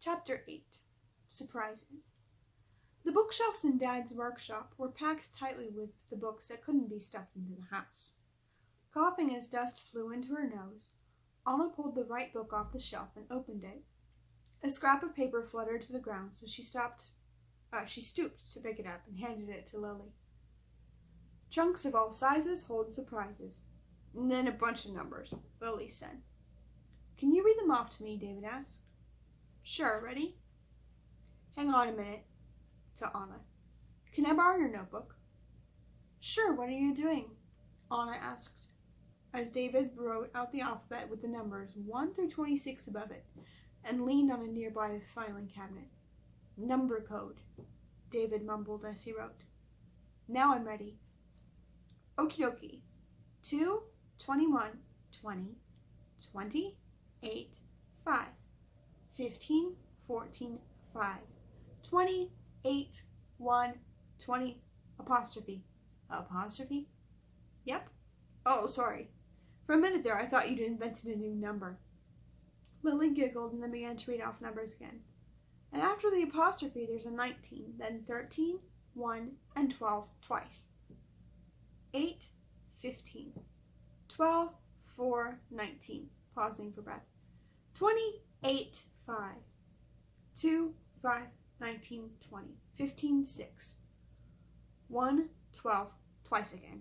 Chapter 8. Surprises. The bookshelves in Dad's workshop were packed tightly with the books that couldn't be stuffed into the house. Coughing as dust flew into her nose, Anna pulled the right book off the shelf and opened it. A scrap of paper fluttered to the ground, so she stooped to pick it up and handed it to Lily. Trunks of all sizes hold surprises. And then a bunch of numbers, Lily said. Can you read them off to me? David asked. Sure, ready? Hang on a minute, to Anna. Can I borrow your notebook? Sure, what are you doing? Anna asked, as David wrote out the alphabet with the numbers 1 through 26 above it, and leaned on a nearby filing cabinet. Number code, David mumbled as he wrote. Now I'm ready. Okie dokie. 2, 21, 20, 20, 8, 5. 15, 14, 5. 20, 8, 1, 20, apostrophe. Apostrophe? Yep. Oh, sorry. For a minute there, I thought you'd invented a new number. Lily giggled and then began to read off numbers again. And after the apostrophe, there's a 19, then 13, 1, and 12 twice. 8, 15. 12, 4, 19. Pausing for breath. 28, 5. 2, 5, 19, 20. 15, 6. 1, 12, twice again.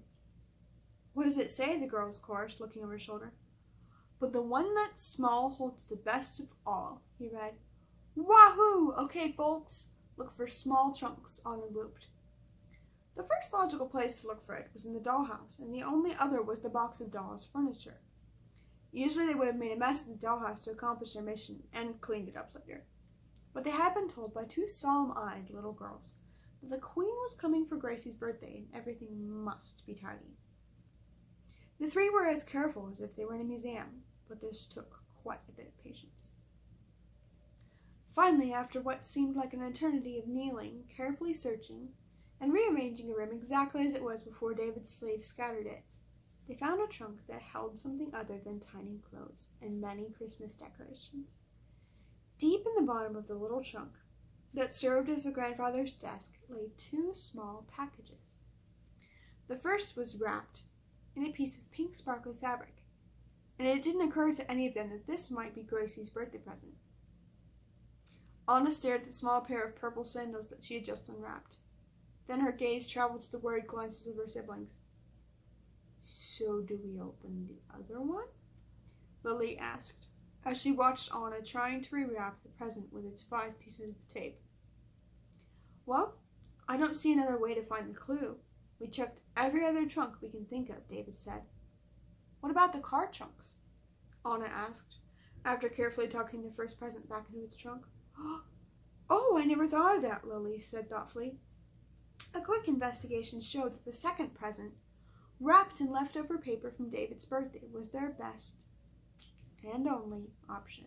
What does it say? The girls chorused, looking over his shoulder. But the one that's small holds the best of all, he read. Wahoo! Okay, folks, look for small trunks, Anna whooped. The first logical place to look for it was in the dollhouse, and the only other was the box of dolls' furniture. Usually they would have made a mess in the dollhouse to accomplish their mission and cleaned it up later. But they had been told by two solemn-eyed little girls that the Queen was coming for Gracie's birthday and everything must be tidy. The three were as careful as if they were in a museum, but this took quite a bit of patience. Finally, after what seemed like an eternity of kneeling, carefully searching, and rearranging a room exactly as it was before David's slave scattered it, they found a trunk that held something other than tiny clothes and many Christmas decorations. Deep in the bottom of the little trunk that served as the grandfather's desk lay two small packages. The first was wrapped in a piece of pink sparkly fabric, and it didn't occur to any of them that this might be Gracie's birthday present. Anna stared at the small pair of purple sandals that she had just unwrapped. Then her gaze traveled to the worried glances of her siblings. So do we open the other one? Lily asked, as she watched Anna trying to rewrap the present with its 5 pieces of tape. Well, I don't see another way to find the clue. We checked every other trunk we can think of, David said. What about the car trunks? Anna asked, after carefully tucking the first present back into its trunk. Oh, I never thought of that, Lily said thoughtfully. A quick investigation showed that the second present, wrapped in leftover paper from David's birthday, was their best and only option.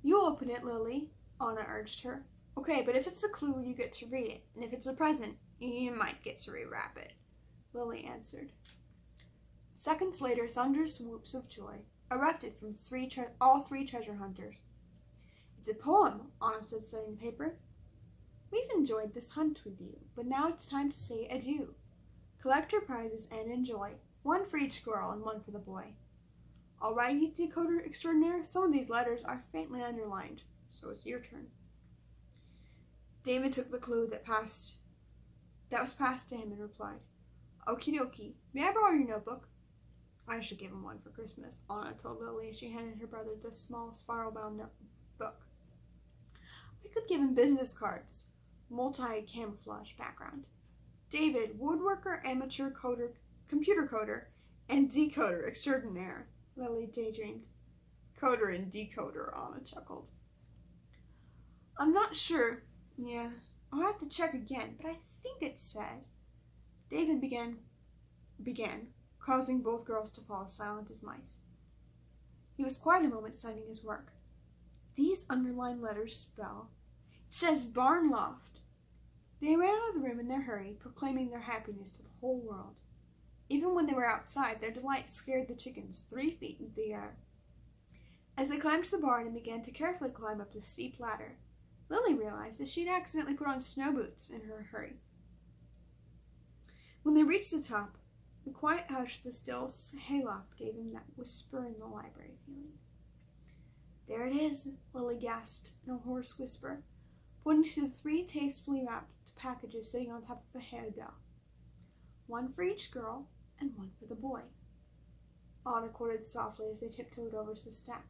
You open it, Lily, Anna urged her. Okay, but if it's a clue, you get to read it, and if it's a present, you might get to rewrap it, Lily answered. Seconds later, thunderous whoops of joy erupted from all three treasure hunters. It's a poem, Anna said, studying the paper. We've enjoyed this hunt with you, but now it's time to say adieu. Collect your prizes and enjoy. 1 for each girl and 1 for the boy. All right, decoder extraordinaire, some of these letters are faintly underlined, so it's your turn. David took the clue that was passed to him and replied, Okie dokie, may I borrow your notebook? I should give him one for Christmas, Anna told Lily as she handed her brother the small spiral-bound notebook. I could give him business cards, multi-camouflage background. David, woodworker, amateur coder, computer coder, and decoder extraordinaire, Lily daydreamed. Coder and decoder, Anna chuckled. I'm not sure. Yeah, I'll have to check again, but I think it says. David began, causing both girls to fall silent as mice. He was quite a moment studying his work. These underlined letters spell. It says barn loft. They ran out of the room in their hurry, proclaiming their happiness to the whole world. Even when they were outside, their delight scared the chickens 3 feet into the air. As they climbed to the barn and began to carefully climb up the steep ladder, Lily realized that she'd accidentally put on snow boots in her hurry. When they reached the top, the quiet hush of the still hayloft gave him that whisper in the library feeling. "There it is," Lily gasped in a hoarse whisper, pointing to the 3 tastefully wrapped packages sitting on top of a hay bale. "One for each girl and one for the boy," Anna quoted softly as they tiptoed over to the stack.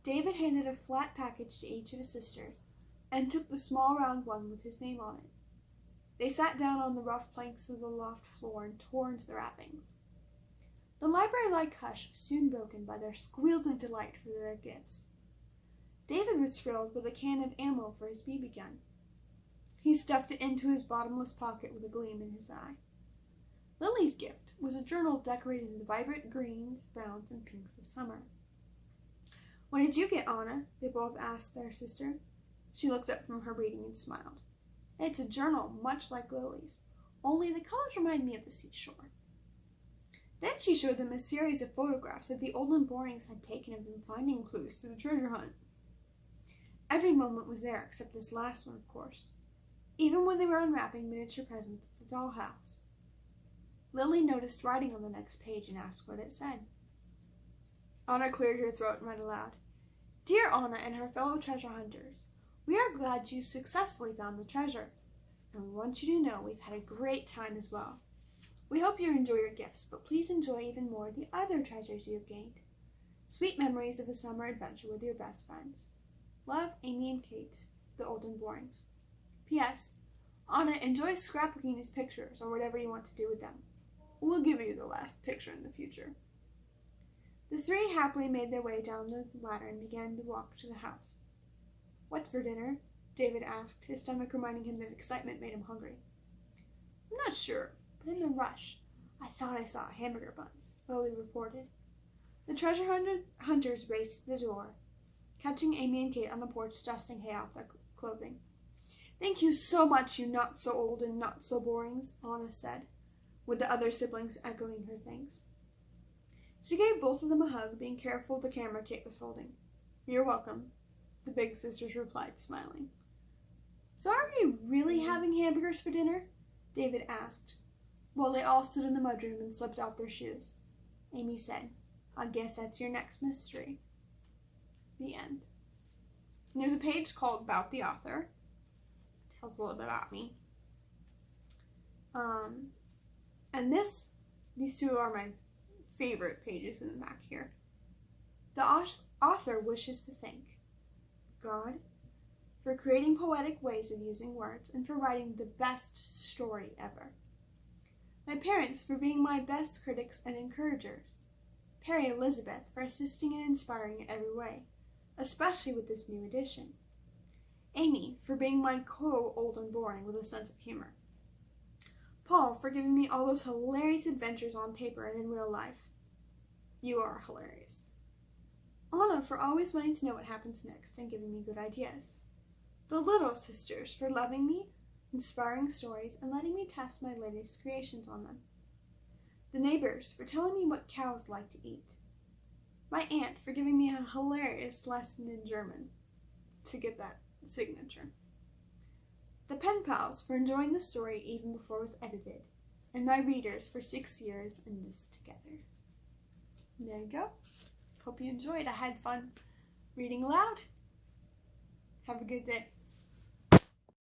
David handed a flat package to each of his sisters and took the small round one with his name on it. They sat down on the rough planks of the loft floor and tore into the wrappings. The library-like hush was soon broken by their squeals of delight for their gifts. David was thrilled with a can of ammo for his BB gun. He stuffed it into his bottomless pocket with a gleam in his eye. Lily's gift was a journal decorated in the vibrant greens, browns, and pinks of summer. "What did you get, Anna?" they both asked their sister. She looked up from her reading and smiled. "It's a journal much like Lily's, only the colors remind me of the seashore." Then she showed them a series of photographs that the Olden Borings had taken of them finding clues to the treasure hunt. Every moment was there except this last one, of course, even when they were unwrapping miniature presents at the dollhouse. Lily noticed writing on the next page and asked what it said. Anna cleared her throat and read aloud. "Dear Anna and her fellow treasure hunters, we are glad you successfully found the treasure, and we want you to know we've had a great time as well. We hope you enjoy your gifts, but please enjoy even more the other treasures you have gained. Sweet memories of a summer adventure with your best friends. Love, Amy and Kate, the Olden Borings. P.S. Anna, enjoy scrapbooking these pictures or whatever you want to do with them. We'll give you the last picture in the future." The 3 happily made their way down the ladder and began to walk to the house. "What's for dinner?" David asked, his stomach reminding him that excitement made him hungry. "I'm not sure, but in the rush, I thought I saw hamburger buns," Lily reported. The treasure hunters raced to the door, catching Amy and Kate on the porch dusting hay off their clothing. "Thank you so much, you not-so-old and not-so-borings," Anna said, with the other siblings echoing her thanks. She gave both of them a hug, being careful of the camera Kate was holding. "You're welcome," the big sisters replied, smiling. "So are we really having hamburgers for dinner?" David asked, while they all stood in the mudroom and slipped off their shoes. Amy said, "I guess that's your next mystery." The end. And there's a page called About the Author. It tells a little bit about me. And these 2 are my favorite pages in the back here. The author wishes to thank God for creating poetic ways of using words and for writing the best story ever. My parents for being my best critics and encouragers. Perry Elizabeth for assisting and inspiring in every way, especially with this new edition. Amy for being my co-Olden Boring with a sense of humor. Paul for giving me all those hilarious adventures on paper and in real life. You are hilarious. Anna for always wanting to know what happens next and giving me good ideas. The little sisters for loving me, inspiring stories, and letting me test my latest creations on them. The neighbors for telling me what cows like to eat. My aunt for giving me a hilarious lesson in German to get that signature. The pen pals for enjoying the story even before it was edited. And my readers for 6 years in this together. There you go. Hope you enjoyed. I had fun reading aloud. Have a good day.